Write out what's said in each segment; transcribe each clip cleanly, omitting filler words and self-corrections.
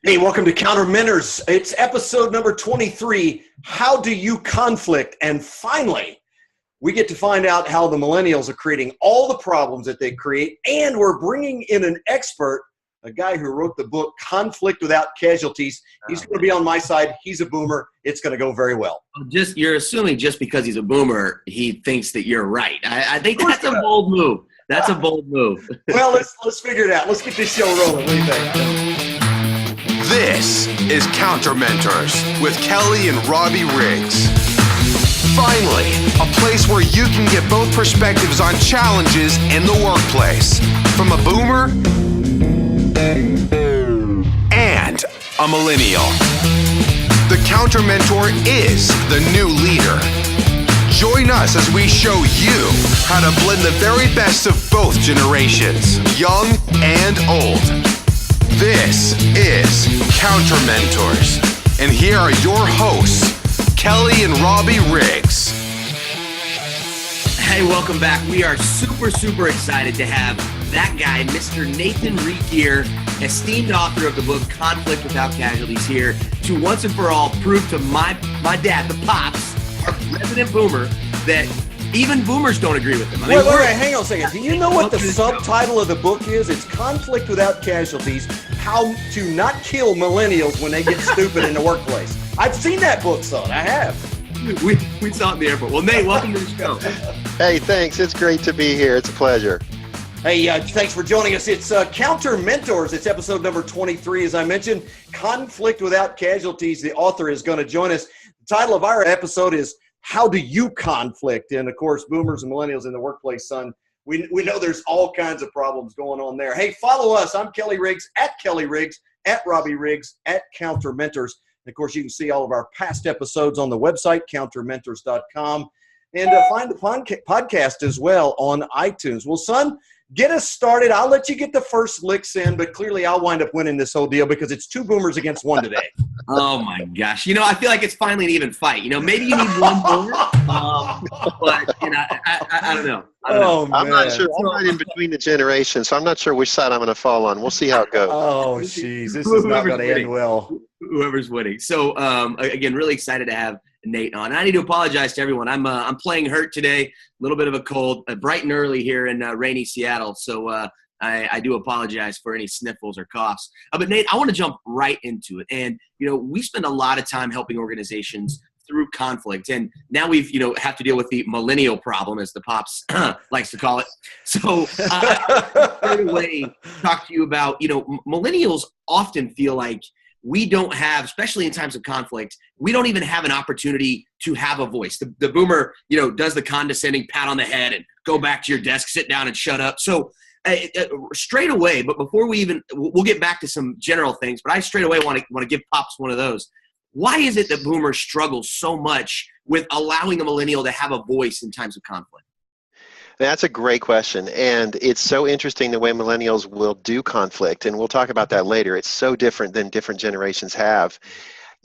Hey, welcome to Counter Mentors. It's episode number 23. How do you conflict? And finally, we get to find out how the millennials are creating all the problems that they create. And we're bringing in an expert, a guy who wrote the book, Conflict Without Casualties. He's going to be on my side. He's a boomer. It's going to go very well. You're assuming just because he's a boomer, he thinks that you're right. I think that's a bold move. That's a bold move. Well, let's figure it out. Let's get this show rolling. What do you think? This is Counter Mentors with Kelly and Robby Riggs. Finally, a place where you can get both perspectives on challenges in the workplace from a boomer and a millennial. The Counter Mentor is the new leader. Join us as we show you how to blend the very best of both generations, young and old. This is Counter Mentors, and here are your hosts, Kelly and Robby Riggs. Hey, welcome back. We are super excited to have that guy, Mr. Nathan Regier, esteemed author of the book Conflict Without Casualties, here to once and for all prove to my dad, the Pops, our resident boomer, that even boomers don't agree with him. Wait, hang on a second. Do you know what the subtitle of the book is? It's Conflict Without Casualties, How to Not Kill Millennials When They Get Stupid in the Workplace. I've seen that book, son. I have. We saw it in the airport. Well, Nate, welcome to the show. Hey, thanks. It's great to be here. It's a pleasure. Hey, thanks for joining us. It's Counter Mentors. It's episode number 23, as I mentioned. Conflict Without Casualties. The author is going to join us. The title of our episode is How Do You Conflict? And, of course, boomers and millennials in the workplace, son. We know there's all kinds of problems going on there. Hey, follow us. I'm Kelly Riggs, at Kelly Riggs, at Robby Riggs, at Counter Mentors. And, of course, you can see all of our past episodes on the website, countermentors.com. And find the podcast as well on iTunes. Well, son, get us started. I'll let you get the first licks in, but clearly I'll wind up winning this whole deal because it's two boomers against one today. Oh, my gosh. I feel like it's finally an even fight. Maybe you need one boomer, but, I don't know. I'm not sure. I'm right in between the generations, so I'm not sure which side I'm going to fall on. We'll see how it goes. Oh, jeez. This is not going to end well. Whoever's winning. So, again, really excited to have Nate on. I need to apologize to everyone. I'm playing hurt today, a little bit of a cold, bright and early here in rainy Seattle. So I do apologize for any sniffles or coughs. But Nate, I want to jump right into it. And, we spend a lot of time helping organizations through conflict. And now we've, have to deal with the millennial problem, as the Pops likes to call it. So right away, talk to you about, millennials often feel like we don't have, especially in times of conflict, we don't even have an opportunity to have a voice. The boomer, does the condescending pat on the head and go back to your desk, sit down and shut up. So straight away, but before we'll get back to some general things, but I straight away want to give Pops one of those. Why is it that boomers struggle so much with allowing a millennial to have a voice in times of conflict? That's a great question, and it's so interesting the way millennials will do conflict, and we'll talk about that later. It's so different than different generations have.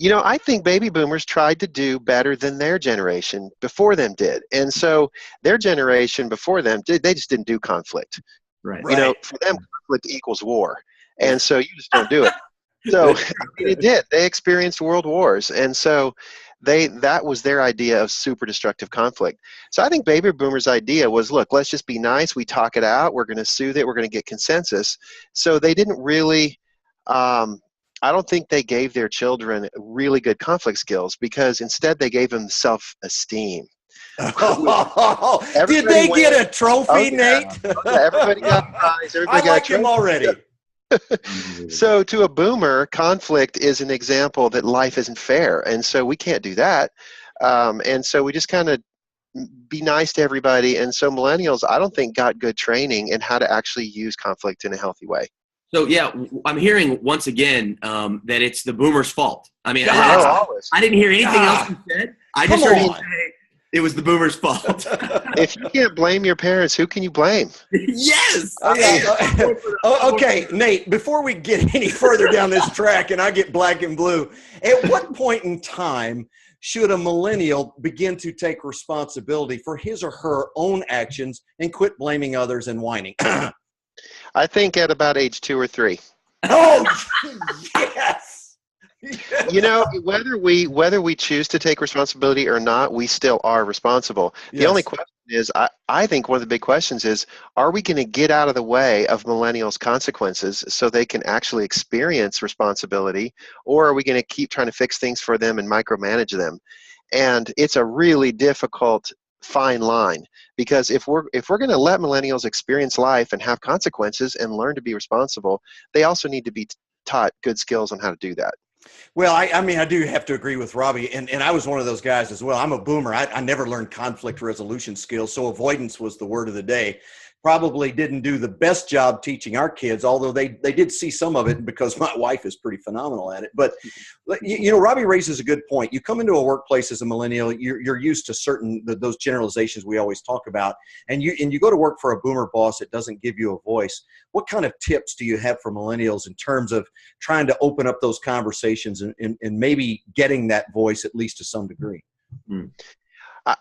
I think baby boomers tried to do better than their generation before them did, and so their generation before them, they just didn't do conflict. Right. For them, conflict equals war, and so you just don't do it. So it did. They experienced world wars, and so that was their idea of super destructive conflict. So I think baby boomers' idea was, look, let's just be nice. We talk it out. We're going to soothe it. We're going to get consensus. So they didn't really, I don't think they gave their children really good conflict skills, because instead they gave them self-esteem. Did they get a trophy, Nate? Everybody got a prize. I like him already. So to a boomer, conflict is an example that life isn't fair, and so we can't do that. And so we just kind of be nice to everybody. And so millennials, I don't think, got good training in how to actually use conflict in a healthy way. So yeah, I'm hearing once again that it's the boomer's fault. I mean, I didn't hear anything else you said. I just heard you say it was the boomer's fault. If you can't blame your parents, who can you blame? Yes. Okay, Nate, before we get any further down this track and I get black and blue, at what point in time should a millennial begin to take responsibility for his or her own actions and quit blaming others and whining? I think at about age 2 or 3. Oh, yes. You know, whether we choose to take responsibility or not, we still are responsible. The Yes. only question is, I think one of the big questions is, are we going to get out of the way of millennials' consequences so they can actually experience responsibility, or are we going to keep trying to fix things for them and micromanage them? And it's a really difficult fine line, because if we're going to let millennials experience life and have consequences and learn to be responsible, they also need to be taught good skills on how to do that. Well, I mean, I do have to agree with Robbie, and I was one of those guys as well. I'm a boomer. I never learned conflict resolution skills, so avoidance was the word of the day. Probably didn't do the best job teaching our kids, although they did see some of it because my wife is pretty phenomenal at it. But, you know, Robbie raises a good point. You come into a workplace as a millennial, you're used to those generalizations we always talk about, and you go to work for a boomer boss that doesn't give you a voice. What kind of tips do you have for millennials in terms of trying to open up those conversations and maybe getting that voice, at least to some degree?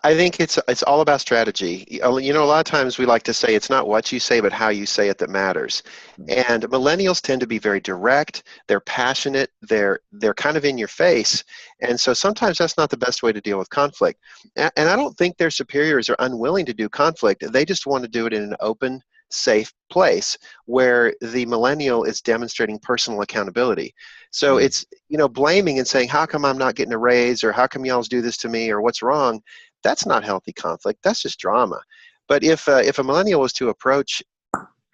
I think it's all about strategy. You know, a lot of times we like to say it's not what you say, but how you say it that matters. And millennials tend to be very direct. They're passionate. They're kind of in your face. And so sometimes that's not the best way to deal with conflict. And I don't think their superiors are unwilling to do conflict. They just want to do it in an open, safe place where the millennial is demonstrating personal accountability. So it's, you know, blaming and saying, how come I'm not getting a raise, or how come y'all do this to me, or what's wrong? That's not healthy conflict. That's just drama. But if a millennial was to approach,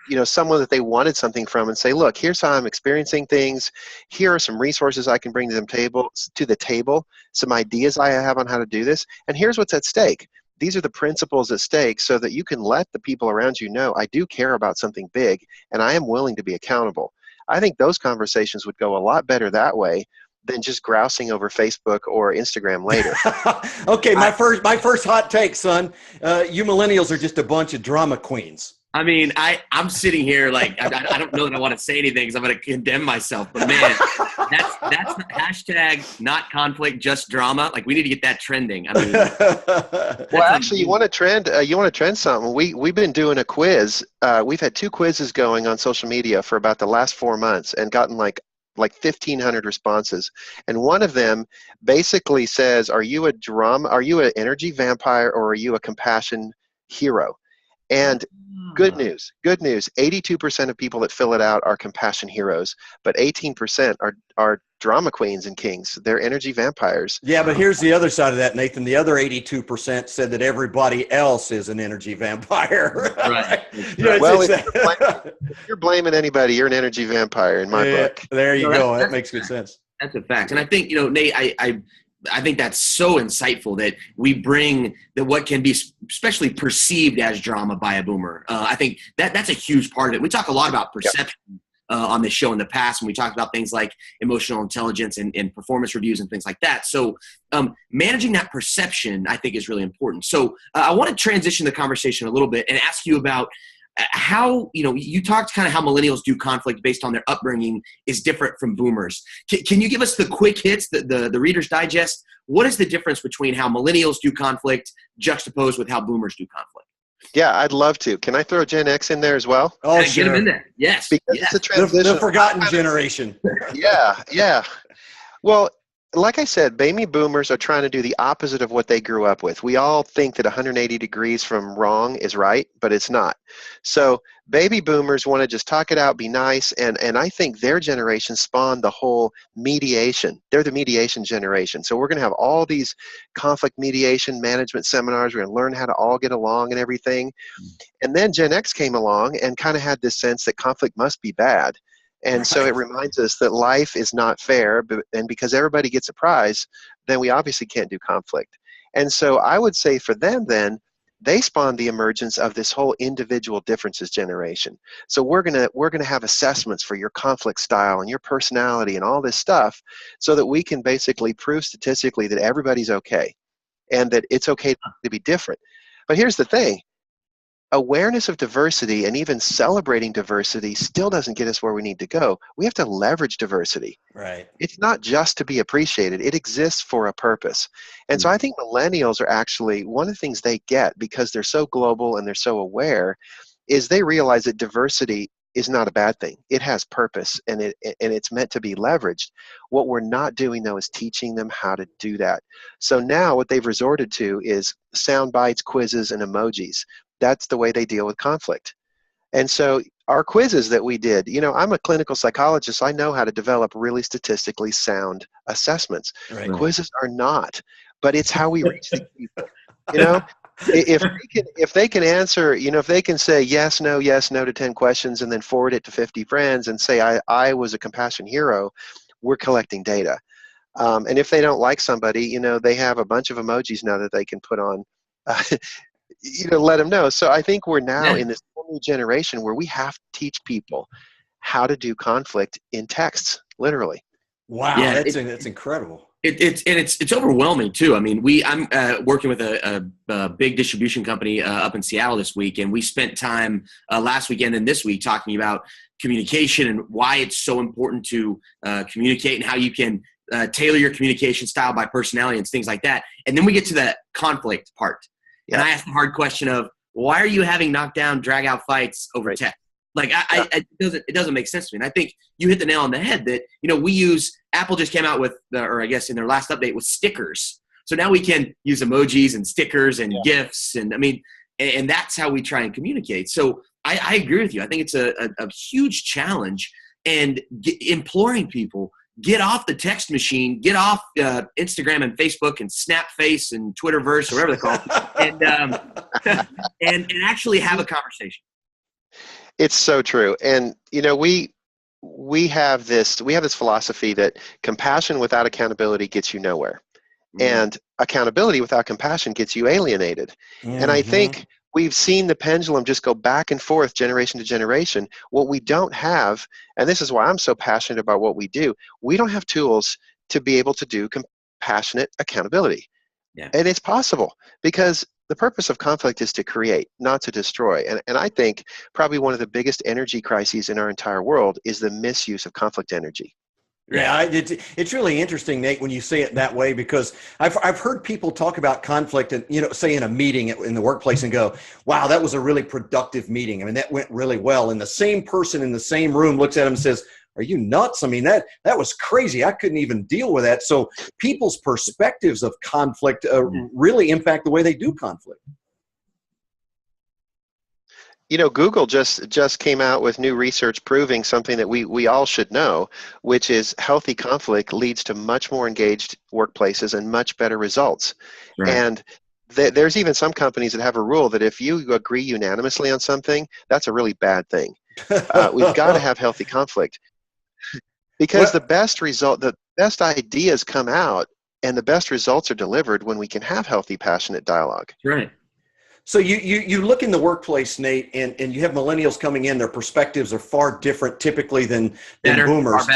you know, someone that they wanted something from and say, look, here's how I'm experiencing things. Here are some resources I can bring to the table, some ideas I have on how to do this. And here's what's at stake. These are the principles at stake, so that you can let the people around you know, I do care about something big and I am willing to be accountable. I think those conversations would go a lot better that way than just grousing over Facebook or Instagram later. Okay, my first hot take, son. You millennials are just a bunch of drama queens. I mean, I'm sitting here like I don't know that I want to say anything because I'm going to condemn myself. But man, that's the hashtag not conflict, just drama. Like, we need to get that trending. I mean, well, actually, you want to trend something. We've been doing a quiz. We've had 2 quizzes going on social media for about the last 4 months and gotten like 1,500 responses. And one of them basically says, are you an energy vampire, or are you a compassion hero? And good news, 82% of people that fill it out are compassion heroes, but 18% are drama queens and kings. They're energy vampires. Yeah, but here's the other side of that, Nathan. The other 82% said that everybody else is an energy vampire. Right. You know, well, if you're blaming anybody, you're an energy vampire in my book. There you go. That makes good sense. That's a fact. And I think, you know, Nate, I think that's so insightful that we bring what can be especially perceived as drama by a boomer. I think that's a huge part of it. We talk a lot about perception on this show in the past, when we talked about things like emotional intelligence and performance reviews and things like that. So managing that perception, I think, is really important. So I want to transition the conversation a little bit and ask you about how, you know, you talked kind of how millennials do conflict based on their upbringing is different from boomers. Can you give us the quick hits, the Reader's Digest? What is the difference between how millennials do conflict juxtaposed with how boomers do conflict? Yeah, I'd love to. Can I throw Gen X in there as well? Oh, sure. Get them in there. Yes. Because it's a transition. The forgotten generation. Yeah. Well, like I said, baby boomers are trying to do the opposite of what they grew up with. We all think that 180 degrees from wrong is right, but it's not. So baby boomers want to just talk it out, be nice, and I think their generation spawned the whole mediation. They're the mediation generation. So we're going to have all these conflict mediation management seminars. We're going to learn how to all get along and everything. And then Gen X came along and kind of had this sense that conflict must be bad. And so it reminds us that life is not fair, and because everybody gets a prize, then we obviously can't do conflict. And so I would say for them then, they spawned the emergence of this whole individual differences generation. So we're gonna have assessments for your conflict style and your personality and all this stuff, so that we can basically prove statistically that everybody's okay and that it's okay to be different. But here's the thing. Awareness of diversity and even celebrating diversity still doesn't get us where we need to go. We have to leverage diversity. Right. It's not just to be appreciated. It exists for a purpose. And so I think millennials are actually, one of the things they get, because they're so global and they're so aware, is they realize that diversity is not a bad thing. It has purpose, and it's meant to be leveraged. What we're not doing, though, is teaching them how to do that. So now what they've resorted to is sound bites, quizzes, and emojis. That's the way they deal with conflict. And so our quizzes that we did, I'm a clinical psychologist, so I know how to develop really statistically sound assessments. Right. Quizzes are not, but it's how we reach these people. If they can answer, if they can say yes, no to 10 questions and then forward it to 50 friends and say, I was a compassion hero, we're collecting data. And if they don't like somebody, they have a bunch of emojis now that they can put on, let them know. So I think we're now in this whole new generation where we have to teach people how to do conflict in texts, literally. Wow, Yeah, that's incredible. It's overwhelming too. I mean, I'm working with a big distribution company up in Seattle this week, and we spent time last weekend and this week talking about communication and why it's so important to communicate and how you can tailor your communication style by personality and things like that. And then we get to the conflict part, and I ask the hard question of why are you having knockdown, drag out fights over text? Like it doesn't make sense to me. And I think you hit the nail on the head that, Apple just came out with, or I guess in their last update, with stickers. So now we can use emojis and stickers and GIFs. And and that's how we try and communicate. So I agree with you. I think it's a huge challenge, and imploring people, get off the text machine, get off Instagram and Facebook and Snapface and Twitterverse or whatever they're called, and actually have a conversation. It's so true. And, we have this philosophy that compassion without accountability gets you nowhere. Mm-hmm. And accountability without compassion gets you alienated. Mm-hmm. And I think we've seen the pendulum just go back and forth generation to generation. What we don't have, and this is why I'm so passionate about what we do, we don't have tools to be able to do compassionate accountability. Yeah. And it's possible, because the purpose of conflict is to create, not to destroy. And I think probably one of the biggest energy crises in our entire world is the misuse of conflict energy. Yeah, it's really interesting, Nate, when you say it that way, because I've heard people talk about conflict and, say in a meeting in the workplace and go, wow, that was a really productive meeting. I mean, that went really well. And the same person in the same room looks at him and says, are you nuts? I mean, that was crazy. I couldn't even deal with that. So people's perspectives of conflict really impact the way they do conflict. Google just came out with new research proving something that we all should know, which is healthy conflict leads to much more engaged workplaces and much better results. Right. And there's even some companies that have a rule that if you agree unanimously on something, that's a really bad thing. We've got to have healthy conflict. Because the best ideas come out and the best results are delivered when we can have healthy, passionate dialogue. Right. So you look in the workplace, Nate, and you have millennials coming in. Their perspectives are far different typically than boomers.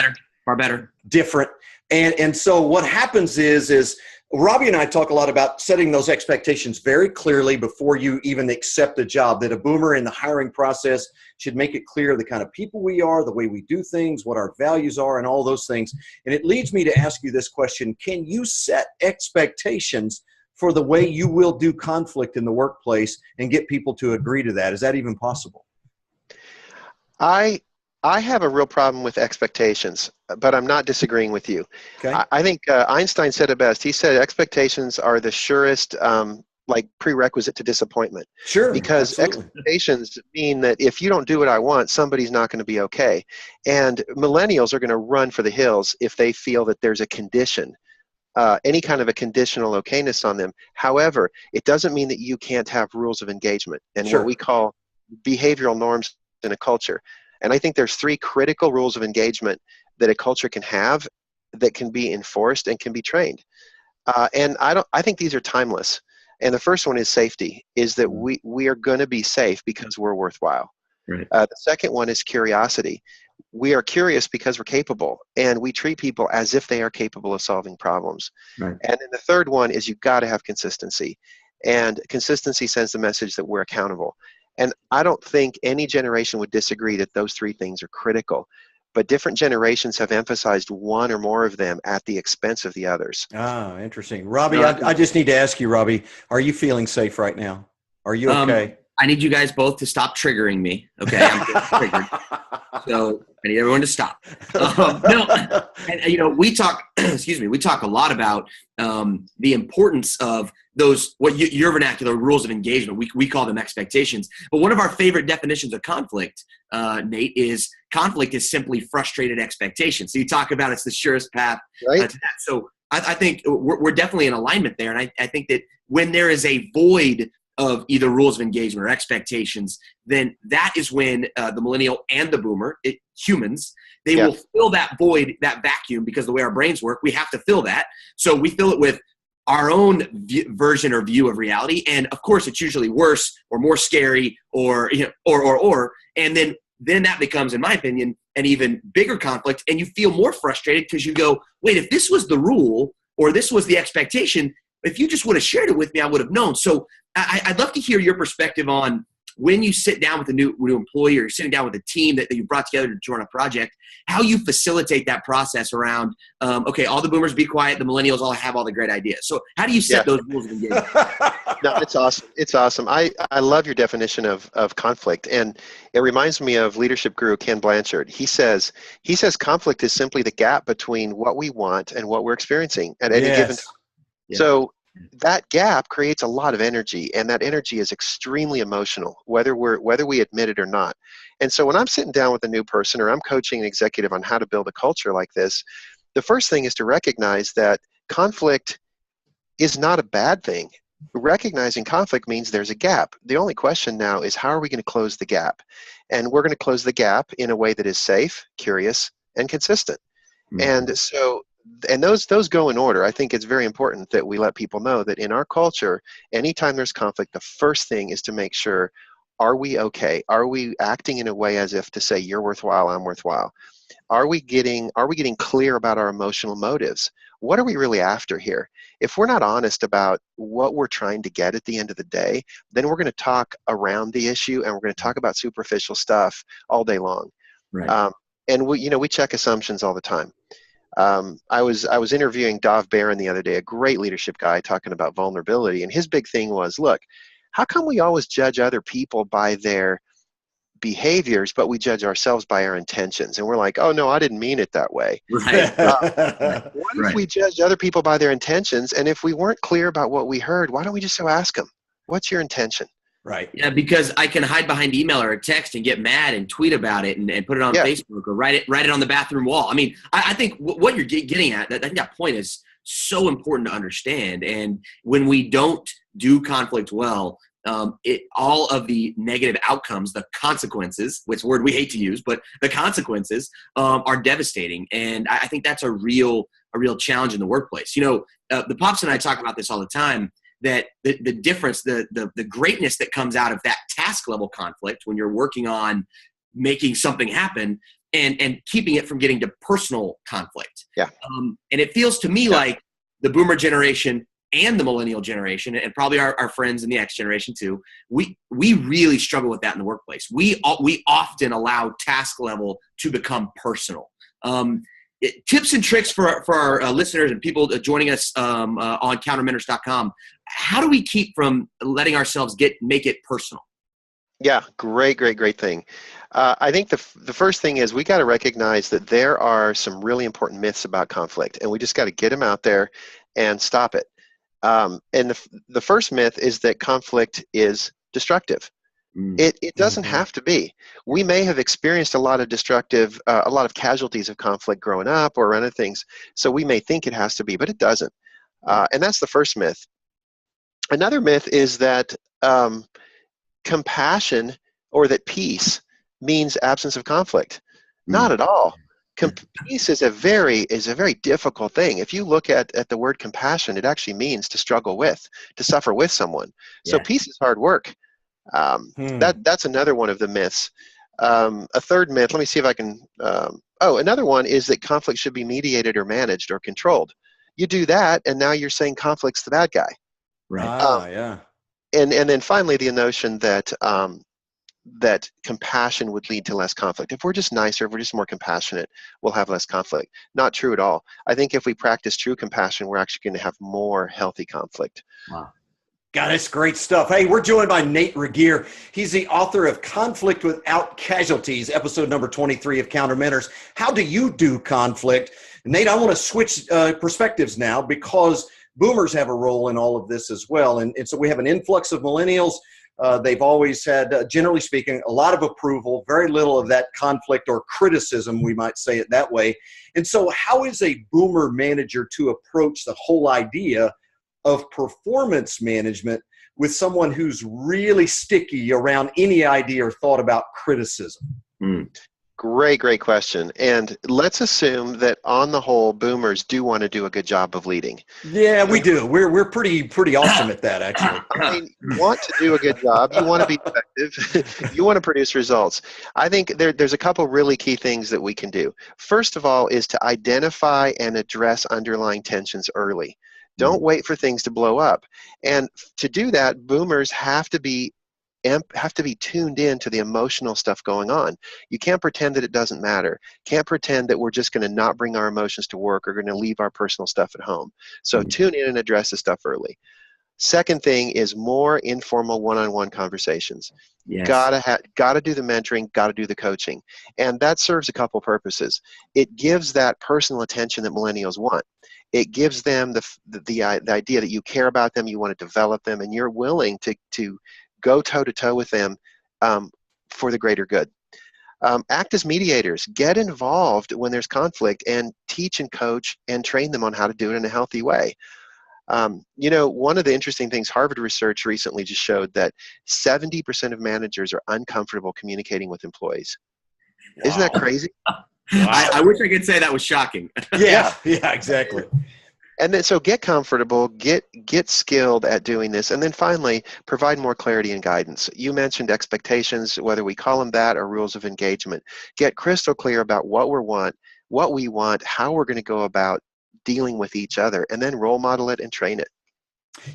Far better. Different. And so what happens is Robby and I talk a lot about setting those expectations very clearly before you even accept a job, that a boomer in the hiring process should make it clear the kind of people we are, the way we do things, what our values are, and all those things. And it leads me to ask you this question. Can you set expectations for the way you will do conflict in the workplace and get people to agree to that? Is that even possible? I have a real problem with expectations, but I'm not disagreeing with you. Okay. I think Einstein said it best. He said expectations are the surest prerequisite to disappointment. Sure. Because expectations mean that if you don't do what I want, somebody's not going to be okay. And millennials are going to run for the hills if they feel that there's a condition, any kind of a conditional okayness on them. However, it doesn't mean that you can't have rules of engagement and what we call behavioral norms in a culture. And I think there's 3 critical rules of engagement that a culture can have that can be enforced and can be trained. And I think these are timeless. And the first one is safety, is that we are going to be safe because we're worthwhile. Right. The second one is curiosity. We are curious because we're capable, and we treat people as if they are capable of solving problems. Right. And then the third one is you've got to have consistency. And consistency sends the message that we're accountable. And I don't think any generation would disagree that those 3 things are critical. But different generations have emphasized one or more of them at the expense of the others. Ah, interesting. Robby, I just need to ask you, Robby, are you feeling safe right now? Are you okay? I need you guys both to stop triggering me. Okay, I'm getting triggered. So I need everyone to stop. No, and we talk. Excuse me. We talk a lot about the importance of those your vernacular rules of engagement. We call them expectations. But one of our favorite definitions of conflict, Nate, is conflict is simply frustrated expectations. So you talk about it's the surest path to that. So I think we're definitely in alignment there, and I think that when there is a void of either rules of engagement or expectations, then that is when the millennial and the boomer, humans, they will fill that void, that vacuum, because the way our brains work, we have to fill that. So we fill it with our own version or view of reality. And of course, it's usually worse or more scary or and then that becomes, in my opinion, an even bigger conflict. And you feel more frustrated because you go, wait, if this was the rule or this was the expectation, if you just would have shared it with me, I would have known. So I'd love to hear your perspective on when you sit down with a new employee or you're sitting down with a team that you brought together to join a project, how you facilitate that process around, okay, all the boomers be quiet, the millennials all have all the great ideas. So how do you set those rules of engagement? No, it's awesome. It's awesome. I love your definition of conflict. And it reminds me of leadership guru Ken Blanchard. He says conflict is simply the gap between what we want and what we're experiencing at any given time. Yeah. So that gap creates a lot of energy, and that energy is extremely emotional, whether we admit it or not. And so when I'm sitting down with a new person or I'm coaching an executive on how to build a culture like this, the first thing is to recognize that conflict is not a bad thing. Recognizing conflict means there's a gap. The only question now is, how are we going to close the gap? And we're going to close the gap in a way that is safe, curious, and consistent. Mm-hmm. And so those go in order. I think it's very important that we let people know that in our culture, anytime there's conflict, the first thing is to make sure, are we okay? Are we acting in a way as if to say, you're worthwhile, I'm worthwhile? Are we getting clear about our emotional motives? What are we really after here? If we're not honest about what we're trying to get at the end of the day, then we're going to talk around the issue and we're going to talk about superficial stuff all day long. Right. And we check assumptions all the time. I was interviewing Dov Barron the other day, a great leadership guy, talking about vulnerability, and his big thing was, look, how come we always judge other people by their behaviors, but we judge ourselves by our intentions? And we're like, oh no, I didn't mean it that way. Right. What if we judge other people by their intentions, and if we weren't clear about what we heard, why don't we just ask them, what's your intention? Right. Yeah, because I can hide behind email or a text and get mad and tweet about it and put it on Facebook or write it on the bathroom wall. I mean, I think what you're getting at, I think that point is so important to understand. And when we don't do conflict well, all of the negative outcomes, the consequences, which word we hate to use, but the consequences are devastating. And I think that's a real challenge in the workplace. The Pops and I talk about this all the time, that the difference, the greatness that comes out of that task level conflict when you're working on making something happen and keeping it from getting to personal conflict. Yeah. And it feels to me like the boomer generation and the millennial generation, and probably our friends in the X generation too, we really struggle with that in the workplace. We often allow task level to become personal. Tips and tricks for our listeners and people joining us on countermentors.com. How do we keep from letting ourselves make it personal? Yeah, great thing. I think the first thing is we got to recognize that there are some really important myths about conflict, and we just got to get them out there and stop it. And the first myth is that conflict is destructive. It doesn't have to be. We may have experienced a lot of casualties of conflict growing up or other things, so we may think it has to be, but it doesn't. And that's the first myth. Another myth is that compassion or that peace means absence of conflict. Not at all. Peace is a very difficult thing. If you look at the word compassion, it actually means to struggle with, to suffer with someone. So peace is hard work. That's another one of the myths. A third myth, let me see if I can, another one is that conflict should be mediated or managed or controlled. You do that, and now you're saying conflict's the bad guy. Right. And then finally, the notion that that compassion would lead to less conflict. If we're just nicer, if we're just more compassionate, we'll have less conflict. Not true at all. I think if we practice true compassion, we're actually going to have more healthy conflict. Wow. God, that's great stuff. Hey, we're joined by Nate Regier. He's the author of Conflict Without Casualties, episode number 23 of Counter Mentors. How do you do conflict? Nate, I want to switch perspectives now because boomers have a role in all of this as well. And so we have an influx of millennials. They've always had, generally speaking, a lot of approval, very little of that conflict or criticism, we might say it that way. And so how is a boomer manager to approach the whole idea of performance management with someone who's really sticky around any idea or thought about criticism? Great question. And let's assume that on the whole, boomers do want to do a good job of leading. Yeah, we do. We're pretty awesome at that, actually. I mean, you want to do a good job. You want to be effective. You want to produce results. I think there's a couple really key things that we can do. First of all is to identify and address underlying tensions early. Don't wait for things to blow up. And to do that, boomers have to be tuned in to the emotional stuff going on. You can't pretend that it doesn't matter. Can't pretend that we're just going to not bring our emotions to work or going to leave our personal stuff at home. So tune in and address the stuff early. Second thing is more informal one-on-one conversations. Yes. Gotta do the mentoring, gotta do the coaching. And that serves a couple purposes. It gives that personal attention that millennials want. It gives them the idea that you care about them, you want to develop them, and you're willing to go toe-to-toe with them for the greater good. Act as mediators. Get involved when there's conflict and teach and coach and train them on how to do it in a healthy way. One of the interesting things, Harvard research recently just showed that 70% of managers are uncomfortable communicating with employees. Wow. Isn't that crazy? I wish I could say that was shocking. Yeah, exactly. And then, so get comfortable, get skilled at doing this, and then finally, provide more clarity and guidance. You mentioned expectations, whether we call them that or rules of engagement. Get crystal clear about what we want, how we're going to go about dealing with each other, and then role model it and train it.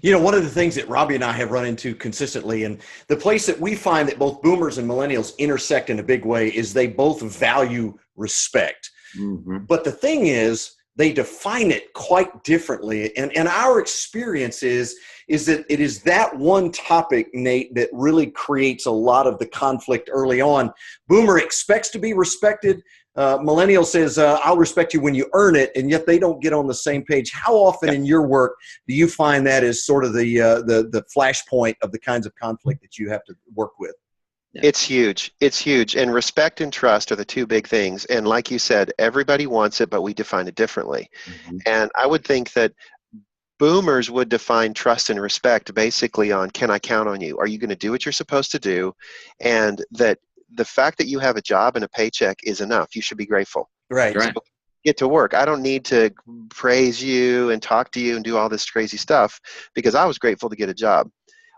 You know, one of the things that Robbie and I have run into consistently, and the place that we find that both boomers and millennials intersect in a big way, is they both value respect. Mm-hmm. But the thing is, they define it quite differently. And our experience is that it is that one topic, Nate, that really creates a lot of the conflict early on. Boomer expects to be respected. Millennial says, I'll respect you when you earn it, and yet they don't get on the same page. How often in your work do you find that is sort of the flashpoint of the kinds of conflict that you have to work with? Yeah. It's huge. It's huge. And respect and trust are the two big things. And like you said, everybody wants it, but we define it differently. Mm-hmm. And I would think that boomers would define trust and respect basically on, can I count on you? Are you going to do what you're supposed to do? And that the fact that you have a job and a paycheck is enough. You should be grateful. Right. So get to work. I don't need to praise you and talk to you and do all this crazy stuff because I was grateful to get a job.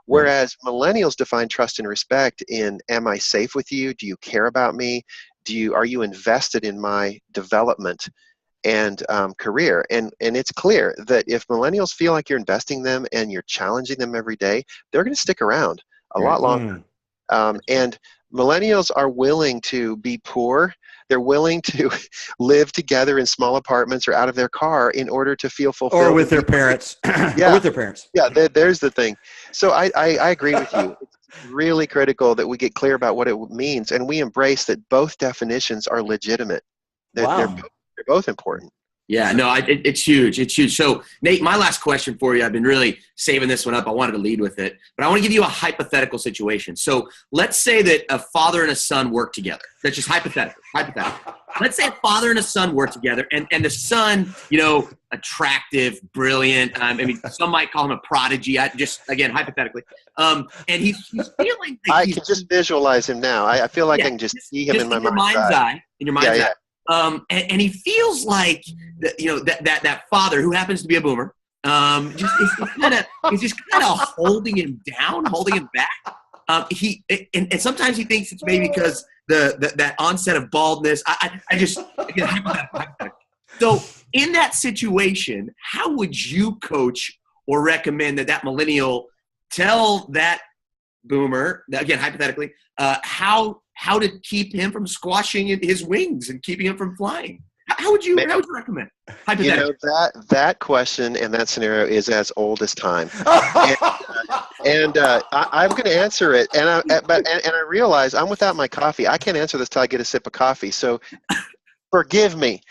Whereas millennials define trust and respect in, am I safe with you? Do you care about me? Are you invested in my development and career? And it's clear that if millennials feel like you're investing in them and you're challenging them every day, they're going to stick around a lot longer. And millennials are willing to be poor. They're willing to live together in small apartments or out of their car in order to feel fulfilled. Or with their parents. Yeah. Or with their parents. Yeah, there's the thing. So I agree with you. It's really critical that we get clear about what it means, and we embrace that both definitions are legitimate. They're both important. Yeah, no, it's huge. It's huge. So, Nate, my last question for you, I've been really saving this one up. I wanted to lead with it, but I want to give you a hypothetical situation. So let's say that a father and a son work together. That's just hypothetical. Let's say a father and a son work together, and the son, attractive, brilliant. I mean, some might call him a prodigy. Again, hypothetically. And he's feeling like I can just visualize him now. I feel like I can just see him in my mind's eye. In your mind's eye. And he feels like that father, who happens to be a boomer, is just kind of holding him down, holding him back. And sometimes he thinks it's maybe because that onset of baldness. So in that situation, how would you coach or recommend that millennial tell that boomer, again hypothetically, how to keep him from squashing his wings and keeping him from flying? How would you recommend? Hypothetically. That question and that scenario is as old as time. And I'm going to answer it. And I realize I'm without my coffee. I can't answer this till I get a sip of coffee. So forgive me.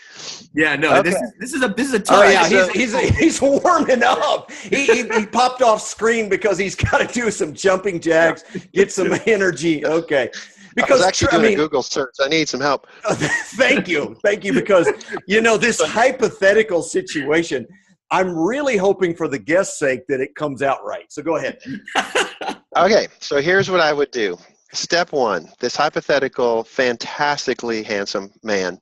Yeah, no. Okay. This is a tough. Oh yeah, he's warming up. He popped off screen because he's got to do some jumping jacks, get some energy. Okay. Because I was actually doing a Google search. I need some help. Thank you. Because this hypothetical situation, I'm really hoping for the guest's sake that it comes out right. So go ahead. Okay, so here's what I would do. Step one, this hypothetical, fantastically handsome man.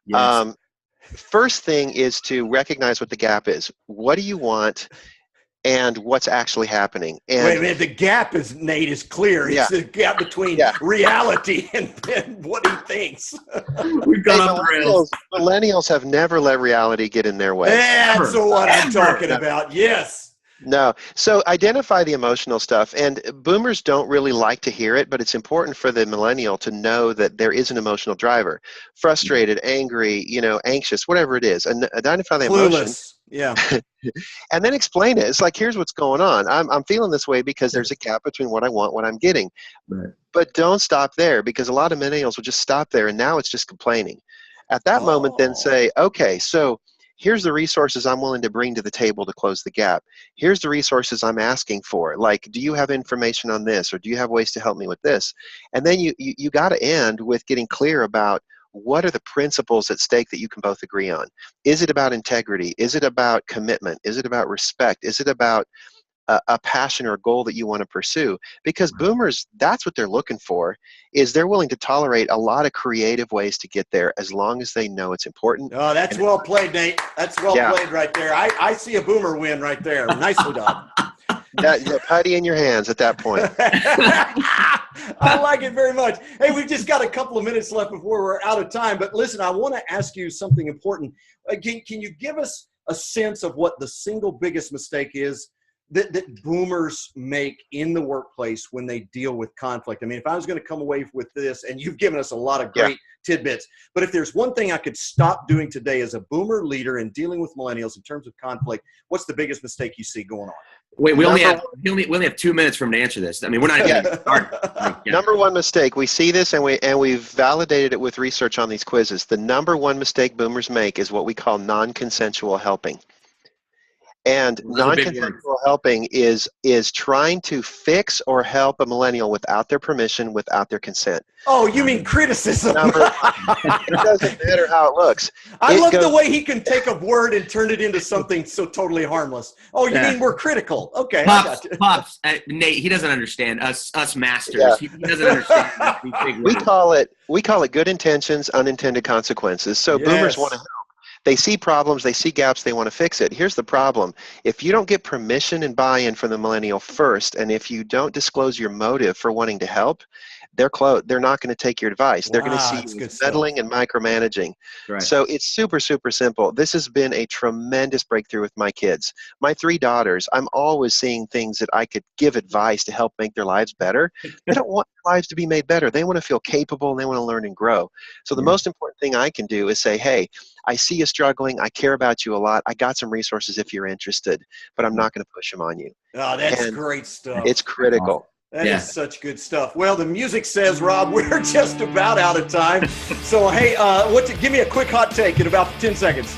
Yes. First thing is to recognize what the gap is. What do you want and what's actually happening? And wait a minute, the gap is, Nate, is clear. It's the gap between reality and what he thinks. We've gone off the rails. Millennials have never let reality get in their way. That's what I'm talking about. Yes. No. So identify the emotional stuff. And boomers don't really like to hear it, but it's important for the millennial to know that there is an emotional driver. Frustrated, angry, anxious, whatever it is. And identify the emotion. Yeah. And then explain it. It's like, here's what's going on. I'm feeling this way because there's a gap between what I want, what I'm getting. Right. But don't stop there, because a lot of millennials will just stop there and now it's just complaining. At that moment, then say, okay, so here's the resources I'm willing to bring to the table to close the gap. Here's the resources I'm asking for. Like, do you have information on this, or do you have ways to help me with this? And then you got to end with getting clear about what are the principles at stake that you can both agree on. Is it about integrity? Is it about commitment? Is it about respect? Is it about a passion or a goal that you want to pursue? Because boomers, that's what they're looking for, is they're willing to tolerate a lot of creative ways to get there as long as they know it's important. Oh, that's well played, Nate. That's well played right there. I see a boomer win right there. Nicely done. Putty in your hands at that point. I like it very much. Hey, we've just got a couple of minutes left before we're out of time. But listen, I want to ask you something important. Can you give us a sense of what the single biggest mistake is that boomers make in the workplace when they deal with conflict? I mean, if I was going to come away with this, and you've given us a lot of great tidbits, but if there's one thing I could stop doing today as a boomer leader in dealing with millennials in terms of conflict, what's the biggest mistake you see going on? Wait, we only have 2 minutes for him to answer this. I mean, we're not even started. Number one mistake, we see this and we've validated it with research on these quizzes. The number one mistake boomers make is what we call non-consensual helping. And non-consensual helping is trying to fix or help a millennial without their permission, without their consent. Oh, you mean criticism? It doesn't matter how it looks. I love the way he can take a word and turn it into something so totally harmless. Oh, you mean we're critical? Okay, Pops, Nate, he doesn't understand us masters. Yeah. He doesn't understand. We call it good intentions, unintended consequences. So boomers want to help. They see problems, they see gaps, they want to fix it. Here's the problem. If you don't get permission and buy-in from the millennial first, and if you don't disclose your motive for wanting to help, they're not going to take your advice. They're going to see you meddling and micromanaging. Right. So it's super, super simple. This has been a tremendous breakthrough with my kids. My 3 daughters, I'm always seeing things that I could give advice to help make their lives better. They don't want their lives to be made better. They want to feel capable and they want to learn and grow. So the most important thing I can do is say, hey, I see you struggling. I care about you a lot. I got some resources if you're interested, but I'm not going to push them on you. Oh, that's great stuff. It's critical. That is such good stuff. Well, the music says, Rob, we're just about out of time. So, hey, give me a quick hot take in about 10 seconds.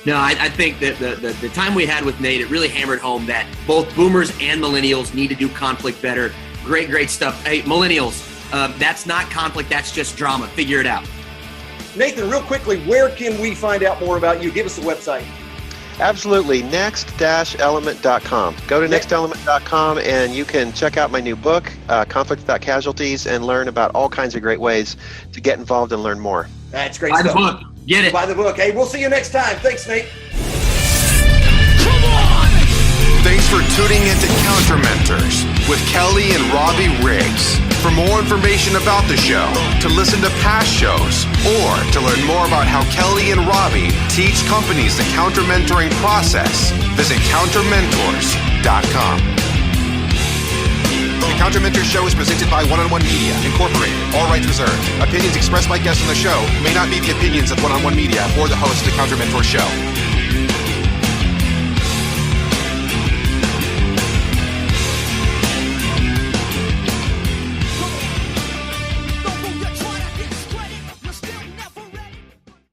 No, I think that the time we had with Nate, it really hammered home that both boomers and millennials need to do conflict better. Great stuff. Hey, millennials, that's not conflict. That's just drama. Figure it out. Nathan, real quickly, where can we find out more about you? Give us the website. Absolutely. Next-element.com. Go to nextelement.com and you can check out my new book, Conflct Without Casualties, and learn about all kinds of great ways to get involved and learn more. That's great stuff. Buy the book. Get it. Buy the book. Hey, we'll see you next time. Thanks, Nate. Come on! Thanks for tuning into Counter Mentors with Kelly and Robby Riggs. For more information about the show, to listen to past shows, or to learn more about how Kelly and Robby teach companies the counter-mentoring process, visit countermentors.com. Counter Mentor Show is presented by One-on-One Media, Incorporated. All rights reserved. Opinions expressed by guests on the show may not be the opinions of One-on-One Media or the host of the Counter Mentor Show.